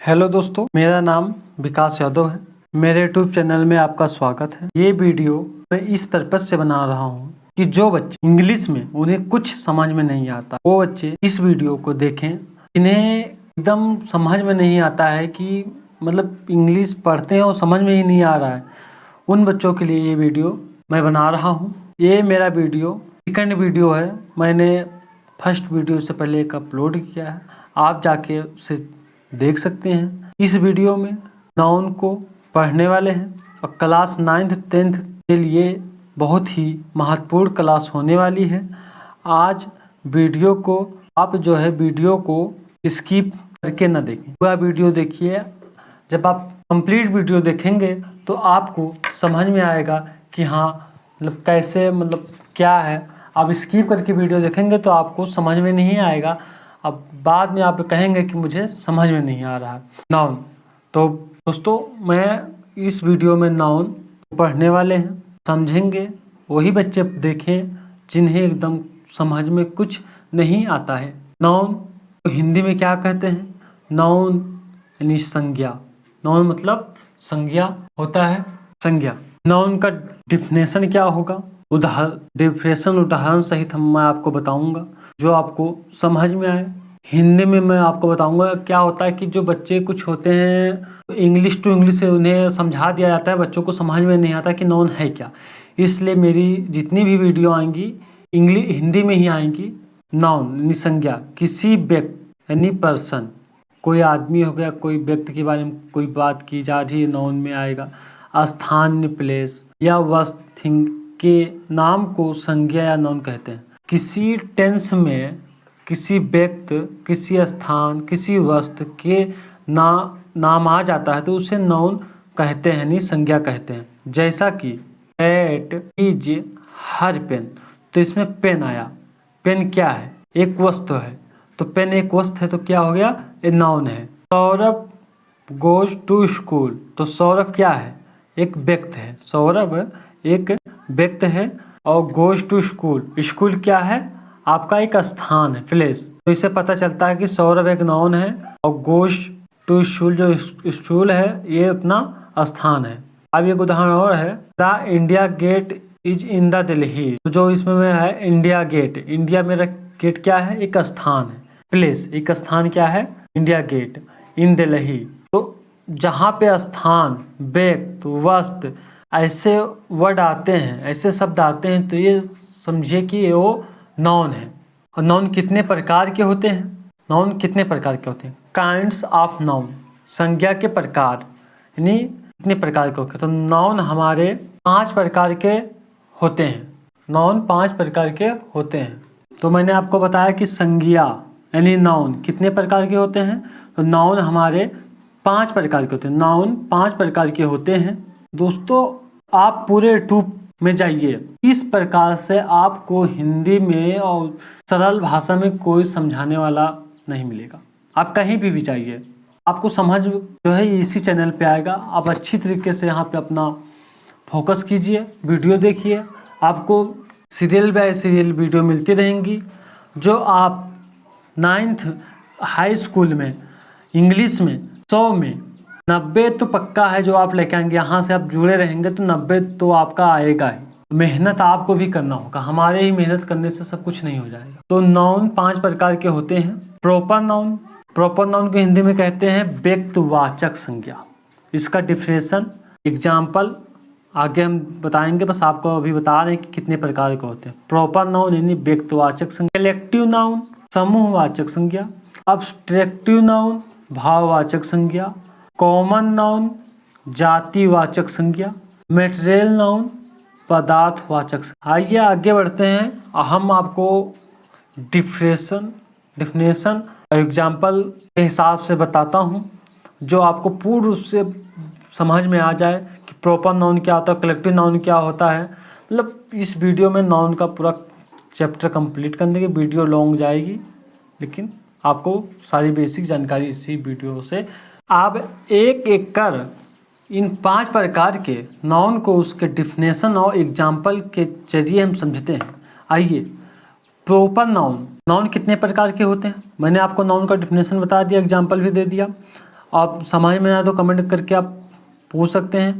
Hello दोस्तों, मेरा नाम विकास यादव है। मेरे यूट्यूब चैनल में आपका स्वागत है। ये वीडियो मैं इस पर्पस से बना रहा हूँ कि जो बच्चे इंग्लिश में उन्हें कुछ समझ में नहीं आता, वो बच्चे इस वीडियो को देखें। इन्हें एकदम समझ में नहीं आता है कि मतलब इंग्लिश पढ़ते हैं और समझ में ही नहीं आ रहा है, उन बच्चों के लिए ये वीडियो मैं बना रहा हूँ। ये मेरा वीडियो सेकंड वीडियो है। मैंने फर्स्ट वीडियो से पहले एक अपलोड किया है, आप जाके उसे देख सकते हैं। इस वीडियो में नाउन को पढ़ने वाले हैं और क्लास 9th 10th के लिए बहुत ही महत्वपूर्ण क्लास होने वाली है। आज वीडियो को आप वीडियो को स्किप करके ना देखें, पूरा वीडियो देखिए। जब आप कंप्लीट वीडियो देखेंगे तो आपको समझ में आएगा कि हाँ कैसे क्या है। आप स्किप करके वीडियो देखेंगे तो आपको समझ में नहीं आएगा। अब बाद में आप कहेंगे कि मुझे समझ में नहीं आ रहा है नाउन। तो दोस्तों, मैं इस वीडियो में नाउन पढ़ने वाले हैं, समझेंगे। वही बच्चे देखें जिन्हें एकदम समझ में कुछ नहीं आता है। नाउन तो हिंदी में क्या कहते हैं? नाउन यानी संज्ञा। नाउन मतलब संज्ञा होता है। संज्ञा। नाउन का डिफिनेशन क्या होगा? उदाहरण सहित मैं आपको बताऊंगा जो आपको समझ में आए। हिंदी में मैं आपको बताऊंगा क्या होता है कि जो बच्चे कुछ होते हैं इंग्लिश टू इंग्लिश से उन्हें समझा दिया जाता है, बच्चों को समझ में नहीं आता कि नाउन है क्या। इसलिए मेरी जितनी भी वीडियो आएंगी हिंदी में ही आएंगी। नाउन यानी संज्ञा, किसी व्यक्ति यानी पर्सन, कोई आदमी हो गया, कोई व्यक्ति के बारे में कोई बात की जा रही है, नाउन में आएगा। स्थान, प्लेस या वस्तु, थिंग के नाम को संज्ञा या नाउन कहते हैं। किसी टेंस में किसी व्यक्ति, किसी स्थान, किसी वस्तु के नाम आ जाता है तो उसे नाउन कहते हैं, नहीं संज्ञा कहते हैं। जैसा कि एट, इज, हर पेन। तो इसमें पेन आया। पेन क्या है? एक वस्तु है। तो पेन एक वस्तु है तो क्या हो गया? ये नाउन है। Saurabh goes to school. तो सौरभ क्या है? एक व्यक्ति है। सौरभ एक व्यक्ति है और गोज टू स्कूल, स्कूल क्या है? आपका एक स्थान है, प्लेस। तो इससे पता चलता है कि सौरभ एक नाउन है और गोज टू स्कूल जो स्कूल है ये अपना स्थान है। अब एक उदाहरण और है, the India Gate is in the Delhi. तो जो इसमें में है इंडिया गेट, इंडिया मेरा गेट क्या है? एक स्थान है, प्लेस। एक स्थान क्या है? India get in Delhi. तो जहाँ पे स्थान, व्यक्ति, वस्तु ऐसे वर्ड आते हैं, ऐसे शब्द आते हैं तो ये समझिए कि वो नाउन है। और नाउन कितने प्रकार के होते हैं? नाउन कितने प्रकार के होते हैं? काइंड्स ऑफ नाउन, संज्ञा के प्रकार, यानी कितने प्रकार के होते हैं। तो नाउन हमारे 5 प्रकार के होते हैं। नाउन 5 प्रकार के होते हैं। तो मैंने आपको बताया कि संज्ञा यानी नाउन कितने प्रकार के होते हैं। तो नाउन हमारे 5 प्रकार के होते हैं। नाउन 5 प्रकार के होते हैं। दोस्तों, आप पूरे यूट्यूब में जाइए, इस प्रकार से आपको हिंदी में और सरल भाषा में कोई समझाने वाला नहीं मिलेगा। आप कहीं भी जाइए, आपको समझ जो है इसी चैनल पे आएगा। आप अच्छी तरीके से यहाँ पे अपना फोकस कीजिए, वीडियो देखिए। आपको सीरियल बाय सीरियल वीडियो मिलती रहेंगी। जो आप 9th हाई स्कूल में इंग्लिश में 100 में 90 तो पक्का है जो आप लेके आएंगे। यहाँ से आप जुड़े रहेंगे तो 90 तो आपका आएगा ही। मेहनत आपको भी करना होगा, हमारे ही मेहनत करने से सब कुछ नहीं हो जाएगा। तो नाउन 5 प्रकार के होते हैं। प्रॉपर नाउन, प्रॉपर नाउन को हिंदी में कहते हैं व्यक्तिवाचक संज्ञा। इसका डिफिनेशन, एग्जाम्पल आगे हम बताएंगे, बस आपको अभी बता रहे हैं कि कितने प्रकार के होते हैं। प्रॉपर नाउन यानी व्यक्तिवाचक संज्ञा। कलेक्टिव नाउन समूहवाचक संज्ञा। अब्स्ट्रैक्टिव नाउन भाववाचक संज्ञा। कॉमन नाउन जातिवाचक संज्ञा। मटेरियल नाउन पदार्थवाचक संज्ञा। आइए आगे बढ़ते हैं। हम आपको डिफिनेशन और एग्जाम्पल के हिसाब से बताता हूँ जो आपको पूर्ण रूप से समझ में आ जाए कि प्रॉपर नाउन क्या होता है, कलेक्टिव नाउन क्या होता है। मतलब इस वीडियो में नाउन का पूरा चैप्टर कंप्लीट करने की वीडियो लॉन्ग जाएगी, लेकिन आपको सारी बेसिक जानकारी इसी वीडियो से। आप एक एक कर इन 5 प्रकार के नाउन को उसके डिफिनेशन और एग्जाम्पल के जरिए हम समझते हैं। आइए, प्रॉपर नाउन, नाउन कितने प्रकार के होते हैं? मैंने आपको नाउन का डिफिनेशन बता दिया, एग्जाम्पल भी दे दिया। आप समझ में आए तो कमेंट करके आप पूछ सकते हैं।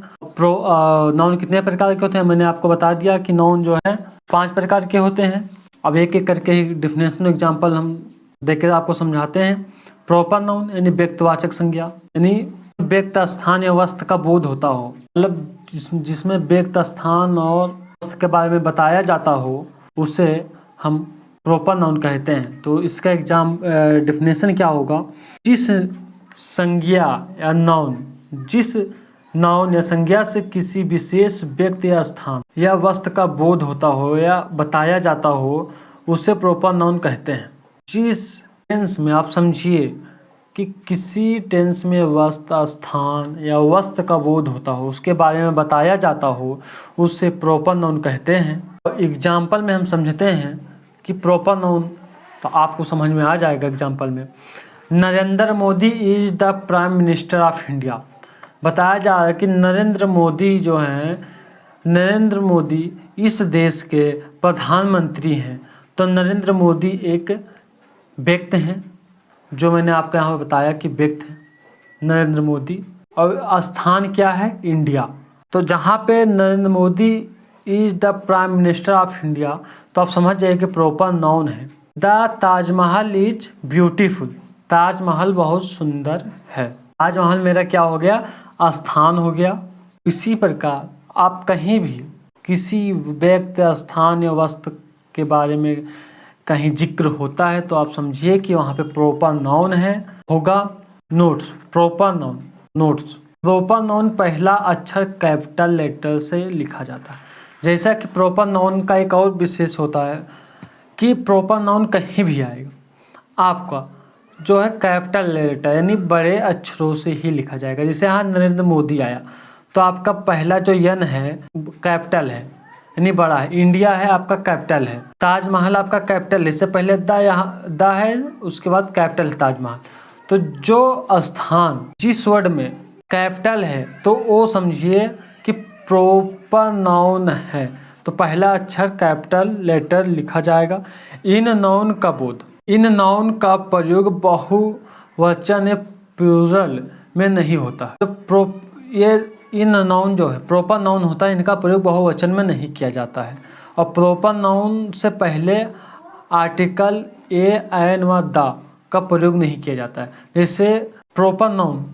नाउन कितने प्रकार के होते हैं मैंने आपको बता दिया कि नाउन जो है 5 प्रकार के होते हैं। अब एक एक करके ही डेफिनेशन एग्जाम्पल हम देकर आपको समझाते हैं। प्रॉपर नाउन यानी व्यक्तिवाचक संज्ञा, यानी व्यक्त, स्थान या वस्तु का बोध होता हो, मतलब जिसमें व्यक्त, स्थान और वस्तु के बारे में बताया जाता हो, उसे हम प्रॉपर नाउन कहते हैं। तो इसका डेफिनेशन क्या होगा? जिस संज्ञा या नाउन, जिस नाउन या संज्ञा से किसी विशेष व्यक्ति या स्थान या वस्तु का बोध होता हो या बताया जाता हो, उसे प्रॉपर नाउन कहते हैं। जिस टेंस में आप समझिए कि किसी टेंस में वस्तु, स्थान या वस्तु का बोध होता हो, उसके बारे में बताया जाता हो, उसे प्रॉपर नाउन कहते हैं। एग्जाम्पल में हम समझते हैं कि प्रॉपर नाउन, तो आपको समझ में आ जाएगा एग्जाम्पल में। Narendra Modi is the prime minister of India. बताया जा रहा है कि नरेंद्र मोदी जो हैं, नरेंद्र मोदी इस देश के प्रधानमंत्री हैं। तो नरेंद्र मोदी एक व्यक्ति हैं, जो मैंने आपको यहाँ पर बताया कि व्यक्ति हैं नरेंद्र मोदी। और स्थान क्या है? इंडिया। तो जहाँ पे Narendra Modi is the prime minister of India, तो आप समझ जाइए कि प्रॉपर नाउन है। The Taj Mahal is beautiful. Taj Mahal बहुत सुंदर है। ताजमहल मेरा क्या हो गया? स्थान हो गया। इसी प्रकार आप कहीं भी किसी व्यक्ति, स्थान या वस्तु के बारे में कहीं जिक्र होता है तो आप समझिए कि वहाँ पे प्रॉपर नाउन है, होगा notes. Proper noun notes. Proper noun पहला अक्षर कैपिटल लेटर से लिखा जाता है। जैसा कि प्रॉपर नाउन का एक और विशेष होता है कि प्रॉपर नाउन कहीं भी आएगा, आपका जो है कैपिटल लेटर यानी बड़े अक्षरों से ही लिखा जाएगा। जैसे यहाँ नरेंद्र मोदी आया तो आपका पहला जो यन है कैपिटल है यानी बड़ा है। इंडिया है आपका कैपिटल है। ताजमहल आपका कैपिटल है, इससे पहले द यहाँ द है, उसके बाद कैपिटल है ताजमहल। तो जो स्थान जिस वर्ड में कैपिटल है तो वो समझिए कि प्रॉपर नाउन है। तो पहला अक्षर कैपिटल लेटर लिखा जाएगा। इन नाउन का बोध, इन नाउन का प्रयोग बहुवचन या प्लूरल में नहीं होता। तो ये इन नाउन जो है प्रॉपर नाउन होता है, इनका प्रयोग बहुवचन में नहीं किया जाता है। और प्रॉपर नाउन से पहले आर्टिकल ए, एन व द का प्रयोग नहीं किया जाता है। जैसे प्रॉपर नाउन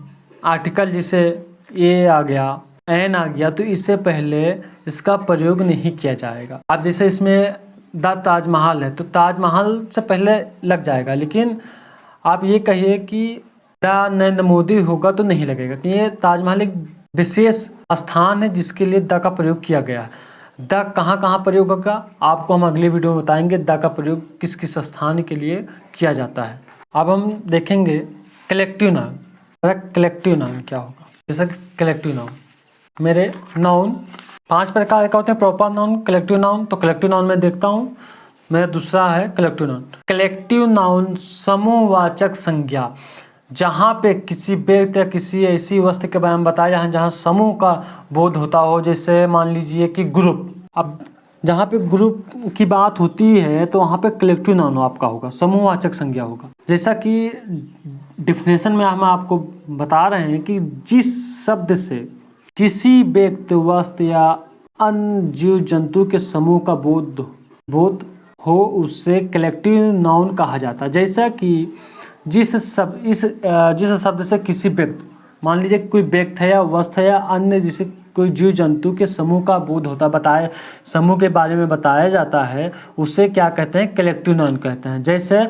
आर्टिकल जैसे ए आ गया, एन आ गया, तो इससे पहले इसका प्रयोग नहीं किया जाएगा। अब जैसे इसमें द ताजमहल है तो ताजमहल से पहले लग जाएगा, लेकिन आप ये कहिए कि द नरेंद्र मोदी होगा तो नहीं लगेगा, कि ये ताजमहल एक विशेष स्थान है जिसके लिए द का प्रयोग किया गया है। द कहाँ कहाँ प्रयोग होगा आपको हम अगले वीडियो में बताएंगे, द का प्रयोग किस किस स्थान के लिए किया जाता है। अब हम देखेंगे कलेक्टिव नाउन। कलेक्टिव नाउन क्या होगा? जैसा कलेक्टिव नाउन मेरे नाउन 5 प्रकार का होते हैं, प्रॉपर नाउन, कलेक्टिव नाउन। तो कलेक्टिव नाउन में देखता हूँ, मेरा दूसरा है कलेक्टिव नाउन। कलेक्टिव नाउन समूहवाचक संज्ञा, जहाँ पे किसी व्यक्ति या किसी ऐसी वस्तु के बारे में बताया जाए जहाँ समूह का बोध होता हो। जैसे मान लीजिए कि ग्रुप, अब जहाँ पे ग्रुप की बात होती है तो वहाँ पे कलेक्टिव नाउन आपका होगा, समूहवाचक संज्ञा होगा। जैसा कि डिफिनेशन में हम आपको बता रहे हैं कि जिस शब्द से किसी व्यक्ति, वस्तु या अन्य जीव जंतु के समूह का बोध हो उसे कलेक्टिव नाउन कहा जाता है। जैसा कि जिस शब्द से किसी व्यक्ति, मान लीजिए कोई व्यक्ति है या वस्तु है या अन्य जैसे कोई जीव जंतु के समूह का बोध होता है, बताए समूह के बारे में बताया जाता है, उसे क्या कहते हैं? कलेक्टिव नाउन कहते हैं। जैसे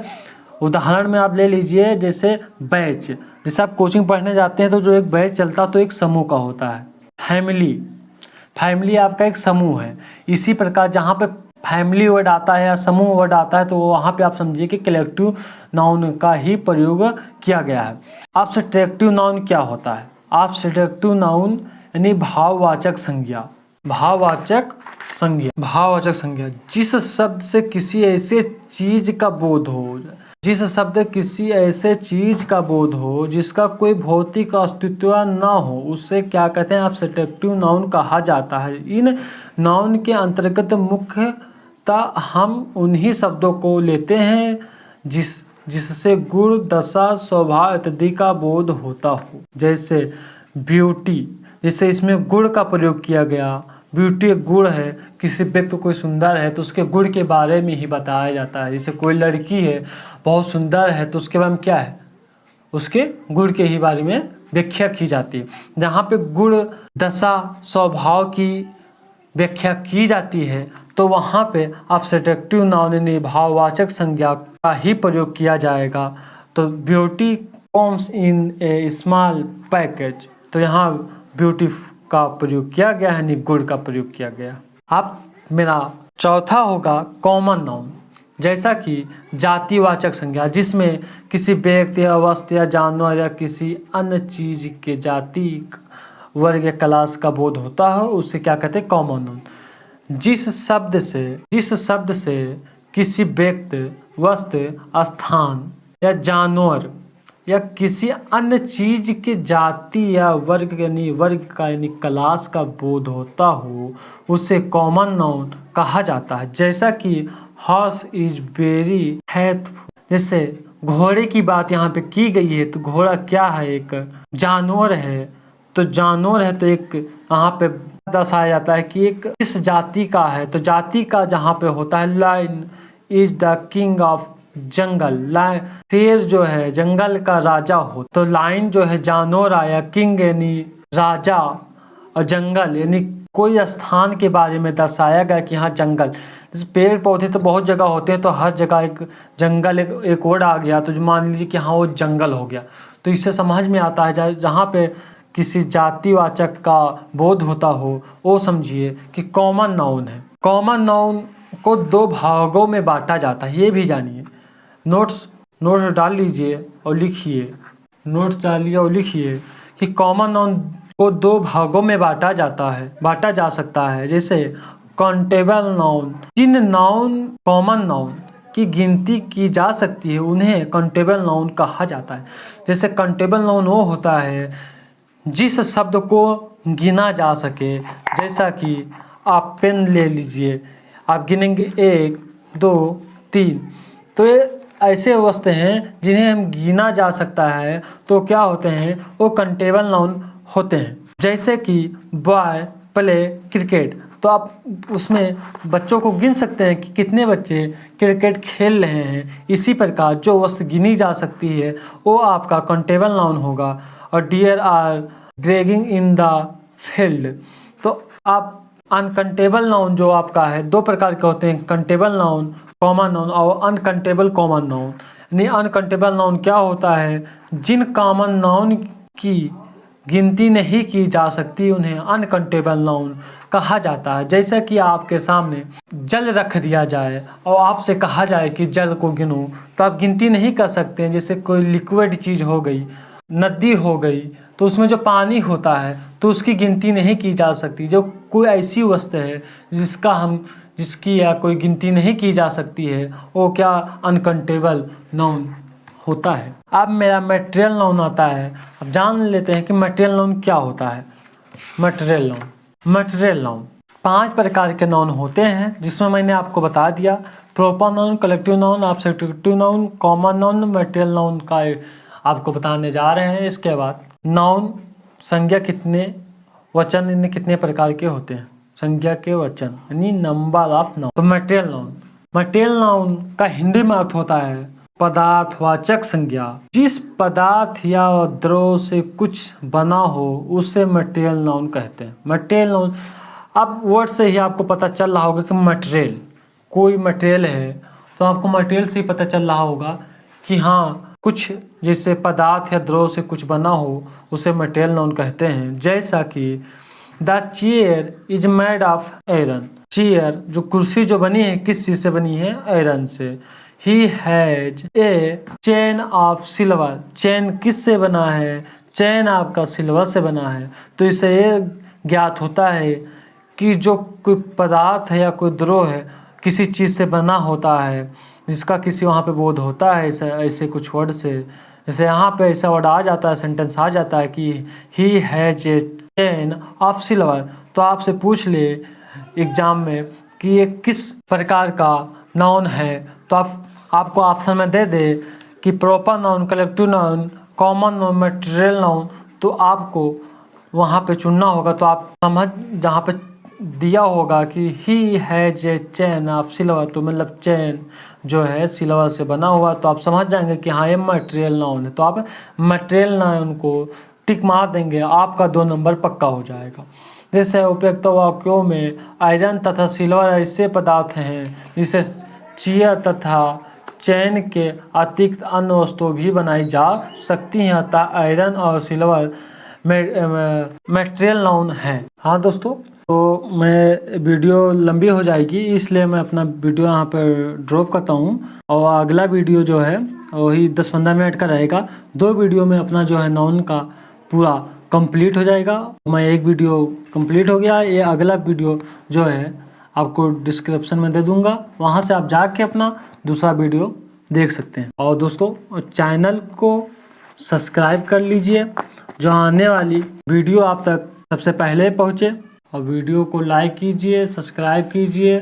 उदाहरण में आप ले लीजिए, जैसे बैच, जैसे आप कोचिंग पढ़ने जाते हैं तो जो एक बैच चलता तो एक समूह का होता है। फैमिली आपका एक समूह है। इसी प्रकार जहाँ पे फैमिली वर्ड आता है या समूह वर्ड आता है तो वहाँ पे आप समझिए कि कलेक्टिव नाउन का ही प्रयोग किया गया है। अब सब्ट्रैक्टिव नाउन क्या होता है? आप सब्ट्रैक्टिव नाउन यानी भाववाचक संज्ञा। भाववाचक संज्ञा जिस शब्द से किसी ऐसे चीज का बोध हो, जिसका कोई भौतिक अस्तित्व ना हो, उससे क्या कहते हैं? आप सब्ट्रैक्टिव नाउन कहा जाता है। इन नाउन के अंतर्गत मुख्यतः हम उन्हीं शब्दों को लेते हैं जिससे गुण, दशा, स्वभाव इत्यादि का बोध होता हो। जैसे ब्यूटी, जैसे इसमें गुण का प्रयोग किया गया। ब्यूटी एक गुण है, किसी व्यक्ति कोई सुंदर है तो उसके गुण के बारे में ही बताया जाता है। जैसे कोई लड़की है बहुत सुंदर है तो उसके बारे में क्या है, उसके गुण के ही बारे में व्याख्या की जाती है। जहाँ पे गुण, दशा, स्वभाव की व्याख्या की जाती है तो वहाँ पे सब्जेक्टिव नाउन यानी भाववाचक संज्ञा का ही प्रयोग किया जाएगा। तो beauty comes in A small package, तो यहाँ ब्यूटी का प्रयोग किया गया है, यानी गुण का प्रयोग किया गया। अब मेरा चौथा होगा कॉमन नाउन, जैसा कि जातिवाचक संज्ञा, जिसमें किसी व्यक्ति या वस्तु या जानवर या किसी अन्य चीज के जाति, वर्ग या क्लास का बोध होता है, उसे क्या कहते हैं, कॉमन नाउन। जिस शब्द से किसी व्यक्ति, वस्तु, स्थान या जानवर या किसी अन्य चीज के जाति या वर्ग यानी क्लास का बोध होता हो, उसे कॉमन नाउन कहा जाता है। जैसा कि हॉर्स इज वेरी हेल्पफुल, जैसे घोड़े की बात यहाँ पे की गई है, तो घोड़ा क्या है, एक जानवर है। तो जानवर है तो एक यहाँ पे दर्शाया जाता है कि एक इस जाति का है। तो जाति का जहाँ पे होता है, lion is the king of jungle, lion शेर जो है जंगल का राजा हो। तो लायन जो है जानवर आया, किंग यानी राजा, और जंगल यानी कोई स्थान के बारे में दर्शाया गया कि यहाँ जंगल। जैसे पेड़ पौधे तो बहुत जगह होते हैं, तो हर जगह एक जंगल, एक वर्ड आ गया तो मान लीजिए कि हाँ वो जंगल हो गया। तो इससे समझ में आता है जहाँ पे किसी जातिवाचक का बोध होता हो, वो समझिए कि कॉमन नाउन है। कॉमन नाउन को दो भागों में बांटा जाता है, ये भी जानिए। नोट्स डाल लीजिए और लिखिए, नोट्स डालिए और लिखिए कि कॉमन नाउन को दो भागों में बांटा जा सकता है। जैसे काउंटेबल नाउन, जिन नाउन कॉमन नाउन की गिनती की जा सकती है उन्हें काउंटेबल नाउन कहा जाता है। जैसे काउंटेबल नाउन वो होता है जिस शब्द को गिना जा सके। जैसा कि आप पेन ले लीजिए, आप गिनेंगे 1, 2, 3, तो ये ऐसे वस्तु हैं जिन्हें हम गिना जा सकता है, तो क्या होते हैं, वो काउंटेबल नाउन होते हैं। जैसे कि बॉय प्ले क्रिकेट, तो आप उसमें बच्चों को गिन सकते हैं कि कितने बच्चे क्रिकेट खेल रहे हैं। इसी प्रकार जो वस्तु गिनी जा सकती है वो आपका काउंटेबल नाउन होगा। और deer are grazing in the field, तो आप अनकाउंटेबल नाउन जो आपका है, दो प्रकार के होते हैं, काउंटेबल नाउन कॉमन नाउन और अनकाउंटेबल कॉमन नाउन। यानी अनकाउंटेबल नाउन क्या होता है, जिन कॉमन नाउन की गिनती नहीं की जा सकती उन्हें अनकाउंटेबल नाउन कहा जाता है। जैसे कि आपके सामने जल रख दिया जाए और आपसे कहा जाए कि जल को गिनो, तो आप गिनती नहीं कर सकते हैं। जैसे कोई लिक्विड चीज़ हो गई, नदी हो गई, तो उसमें जो पानी होता है तो उसकी गिनती नहीं की जा सकती। जो कोई ऐसी वस्तु है जिसकी या कोई गिनती नहीं की जा सकती है, वो क्या अनकाउंटेबल नाउन होता है। अब मेरा मटेरियल नाउन आता है। अब जान लेते हैं कि मटेरियल नाउन क्या होता है। मटेरियल नाउन 5 प्रकार के नाउन होते हैं, जिसमें मैंने आपको बता दिया। Proper noun, collective noun, abstractive noun, common noun, material noun का आपको बताने जा रहे हैं। इसके बाद नाउन संज्ञा कितने वचन इनमें कितने प्रकार के होते हैं, संज्ञा के वचन यानी नंबर ऑफ नाउन। तो मटेरियल नाउन का हिंदी में अर्थ होता है पदार्थवाचक संज्ञा। जिस पदार्थ या द्रव्य से कुछ बना हो उसे मटेरियल नाउन कहते हैं। मटेरियल नाउन, अब वर्ड से ही आपको पता चल रहा होगा कि मटेरियल, कोई मटेरियल है तो आपको मटेरियल से ही पता चल रहा होगा कि हाँ कुछ जैसे पदार्थ या द्रव्य से कुछ बना हो उसे मटेरियल नाउन कहते हैं। जैसा कि the chair is made of iron, chair जो कुर्सी जो बनी है किस चीज से बनी है, आयरन से। He has a chain of silver, chain किस से बना है, चेन आपका सिल्वर से बना है। तो इससे ये ज्ञात होता है कि जो कोई पदार्थ है या कोई द्रव्य है किसी चीज़ से बना होता है, जिसका किसी वहाँ पे बोध होता है ऐसे कुछ वर्ड से। जैसे यहाँ पे ऐसा वर्ड आ जाता है, सेंटेंस आ जाता है कि he has a chain of silver, तो आपसे पूछ ले एग्जाम में कि ये किस प्रकार का नाउन है, तो आपको ऑप्शन में दे दे कि proper noun, collective noun, common noun, material noun, तो आपको वहाँ पे चुनना होगा। तो आप समझ, जहाँ पे दिया होगा कि he has a chain of silver, तो मतलब चेन जो है सिल्वर से बना हुआ, तो आप समझ जाएंगे कि हाँ ये मटेरियल नाउन है। तो आप मटेरियल नाउन को टिक मार देंगे, आपका 2 नंबर पक्का हो जाएगा। जैसे उपयुक्त वाक्यों में आयरन तथा सिल्वर ऐसे पदार्थ हैं जिसे चीयर तथा चैन के अतिरिक्त अन्य वस्तुएं भी बनाई जा सकती हैं, अतः आयरन और सिल्वर मटेरियल नाउन है। हाँ दोस्तों, तो मैं वीडियो लंबी हो जाएगी, इसलिए मैं अपना वीडियो यहाँ पर ड्रॉप करता हूँ और अगला वीडियो जो है वही 10-15 मिनट का रहेगा। 2 वीडियो में अपना जो है नाउन का पूरा कंप्लीट हो जाएगा। मैं एक वीडियो कंप्लीट हो गया, ये अगला वीडियो जो है आपको डिस्क्रिप्शन में दे दूंगा, वहाँ से आप जाके अपना दूसरा वीडियो देख सकते हैं। और दोस्तों चैनल को सब्सक्राइब कर लीजिए, जो आने वाली वीडियो आप तक सबसे पहले पहुँचे, और वीडियो को लाइक कीजिए, सब्सक्राइब कीजिए।